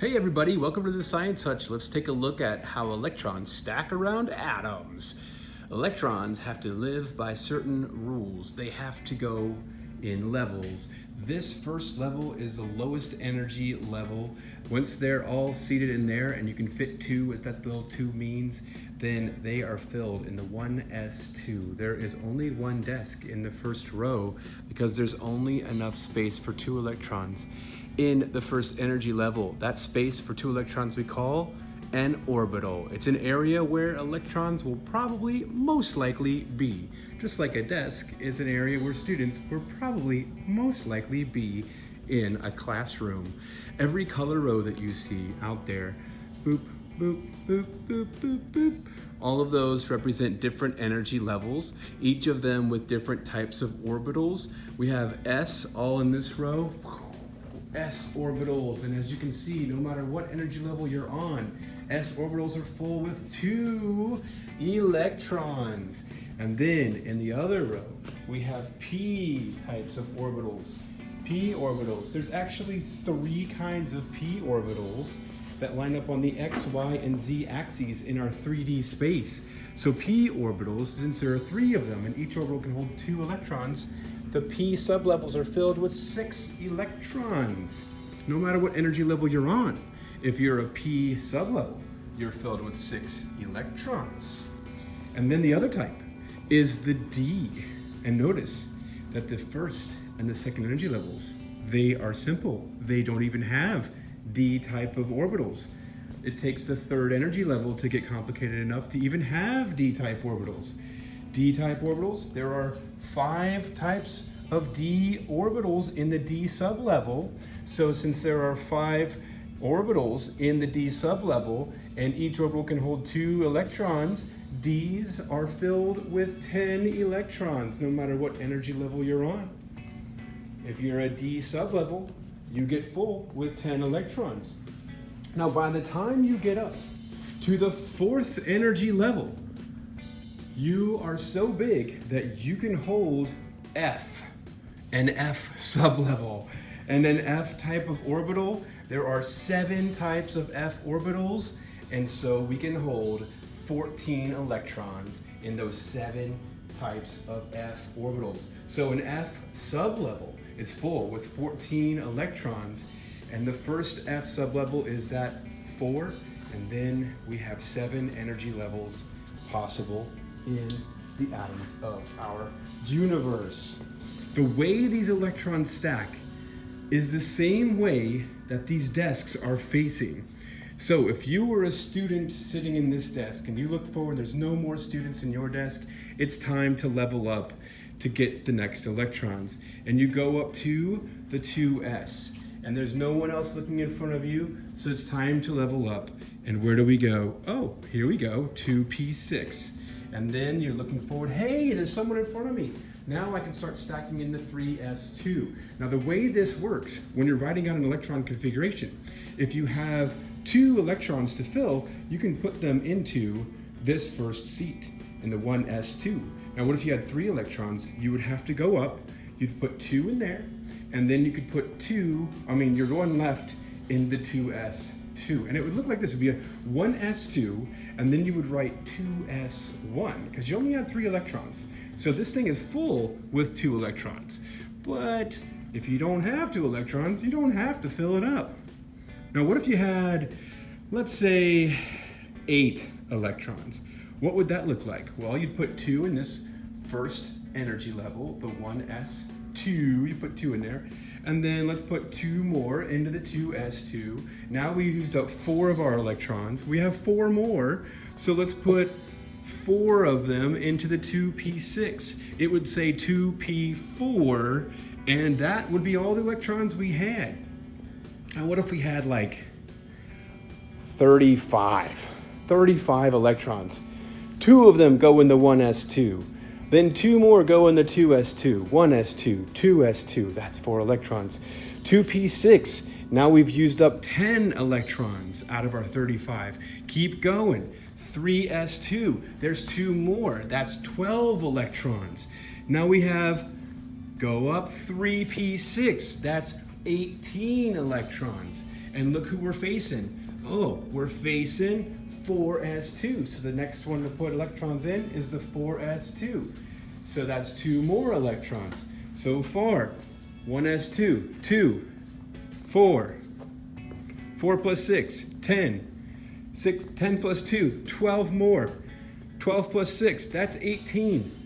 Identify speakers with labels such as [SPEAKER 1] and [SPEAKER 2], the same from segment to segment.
[SPEAKER 1] Hey everybody, welcome to the Science Hutch. Let's take a look at how electrons stack around atoms. Electrons have to live by certain rules. They have to go in levels. This first level is the lowest energy level. Once they're all seated in there and you can fit two, what that little two means, then they are filled in the 1s2. There is only one desk in the first row because there's only enough space for two electrons. In the first energy level, that space for two electrons we call an orbital. It's an area where electrons will probably most likely be. Just like a desk is an area where students will probably most likely be in a classroom. Every color row that you see out there, boop, boop, boop, boop, boop, boop, all of those represent different energy levels, each of them with different types of orbitals. We have S all in this row. S orbitals, and as you can see, no matter what energy level you're on, S orbitals are full with two electrons. And then in the other row, we have P types of orbitals. P orbitals, there's actually three kinds of P orbitals that line up on the X, Y, and Z axes in our 3D space. So P orbitals, since there are three of them and each orbital can hold two electrons, the P sublevels are filled with 6 electrons, no matter what energy level you're on. If you're a P sublevel, you're filled with 6 electrons. And then the other type is the D. And notice that the first and the second energy levels, they are simple. They don't even have D type of orbitals. It takes the third energy level to get complicated enough to even have D type orbitals. D type orbitals, there are 5 types of D orbitals in the D sublevel. So since there are 5 orbitals in the D sublevel and each orbital can hold 2 electrons, Ds are filled with 10 electrons, no matter what energy level you're on. If you're a D sublevel, you get full with 10 electrons. Now by the time you get up to the 4th energy level, you are so big that you can hold F, an F sublevel. And an F type of orbital, there are 7 types of F orbitals, and so we can hold 14 electrons in those 7 types of F orbitals. So an F sublevel is full with 14 electrons, and the first F sublevel is that 4, and then we have 7 energy levels possible in the atoms of our universe. The way these electrons stack is the same way that these desks are facing. So if you were a student sitting in this desk and you look forward, there's no more students in your desk, it's time to level up to get the next electrons. And you go up to the 2s, and there's no one else looking in front of you, so it's time to level up. And where do we go? Oh, here we go, 2p6. And then you're looking forward, hey, there's someone in front of me. Now I can start stacking in the 3s2. Now the way this works, when you're writing out an electron configuration, if you have 2 electrons to fill, you can put them into this first seat in the 1s2. Now what if you had 3 electrons? You would have to go up, you'd put 2 in there, and then you could put your one left in the 2s2. And it would look like this. It would be a 1s2, and then you would write 2s1, because you only had 3 electrons. So this thing is full with 2 electrons. But if you don't have 2 electrons, you don't have to fill it up. Now what if you had, let's say, 8 electrons? What would that look like? Well, you'd put 2 in this first energy level, the 1s2, you put 2 in there. And then let's put 2 more into the 2s2. Now we've used up 4 of our electrons. We have 4 more, so let's put 4 of them into the 2p6. It would say 2p4, and that would be all the electrons we had. And what if we had like 35 electrons? 2 of them go in the 1s2. Then 2 more go in the 2s2, 1s2, 2s2, that's 4 electrons. 2p6, now we've used up 10 electrons out of our 35. Keep going. 3s2, there's 2 more, that's 12 electrons. Now we have, go up 3p6, that's 18 electrons. And look who we're facing. Oh, we're facing 4s2. So the next one to put electrons in is the 4s2. So that's 2 more electrons. So far, 1s2, 2, 4, 4 plus 6, 10, 10 plus 2, 12 more, 12 plus 6, that's 18.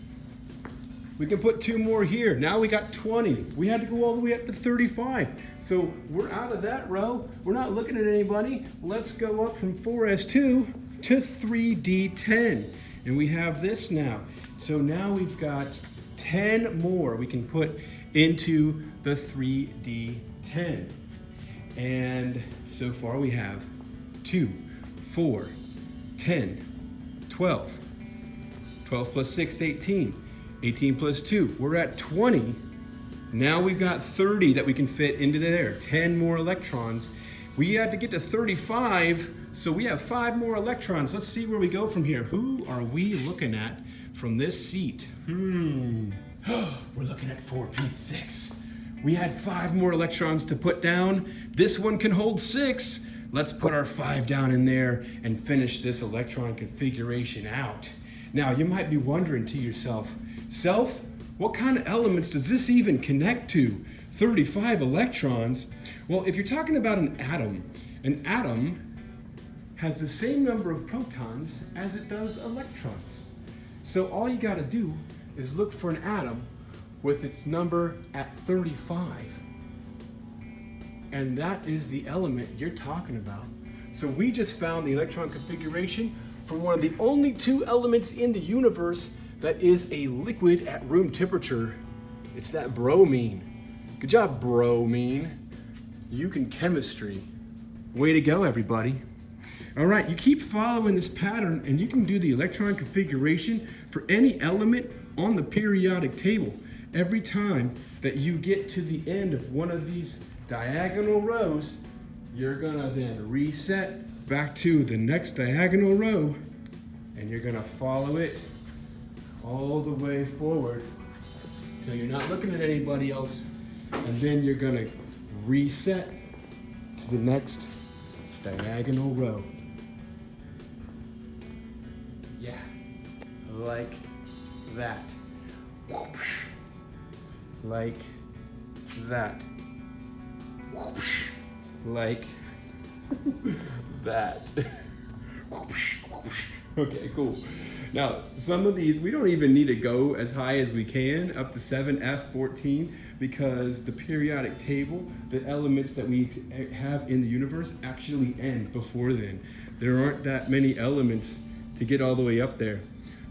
[SPEAKER 1] We can put 2 more here. Now we got 20. We had to go all the way up to 35. So we're out of that row. We're not looking at anybody. Let's go up from 4s2 to 3d10. And we have this now. So now we've got 10 more we can put into the 3d10. And so far we have 2, 4, 10, 12. 12 plus 6, 18. 18 plus 2, we're at 20. Now we've got 30 that we can fit into there. 10 more electrons. We had to get to 35, so we have 5 more electrons. Let's see where we go from here. Who are we looking at from this seat? We're looking at 4p6. We had 5 more electrons to put down. This one can hold 6. Let's put our 5 down in there and finish this electron configuration out. Now you might be wondering to yourself, Self, what kind of elements does this even connect to? 35 electrons? Well, if you're talking about an atom has the same number of protons as it does electrons. So all you gotta do is look for an atom with its number at 35. And that is the element you're talking about. So we just found the electron configuration for one of the only 2 elements in the universe that is a liquid at room temperature. It's that bromine. Good job, bromine. You can chemistry. Way to go, everybody. All right, you keep following this pattern and you can do the electron configuration for any element on the periodic table. Every time that you get to the end of one of these diagonal rows, you're gonna then reset back to the next diagonal row and you're gonna follow it all the way forward until you're not looking at anybody else, and then you're gonna reset to the next diagonal row. Yeah, like that. Whoosh. Like that. Whoosh. Like that. Whoosh. Whoosh. Okay, cool. Now, some of these, we don't even need to go as high as we can, up to 7F14, because the periodic table, the elements that we have in the universe actually end before then. There aren't that many elements to get all the way up there.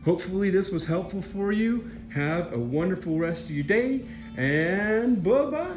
[SPEAKER 1] Hopefully this was helpful for you. Have a wonderful rest of your day, and bye-bye.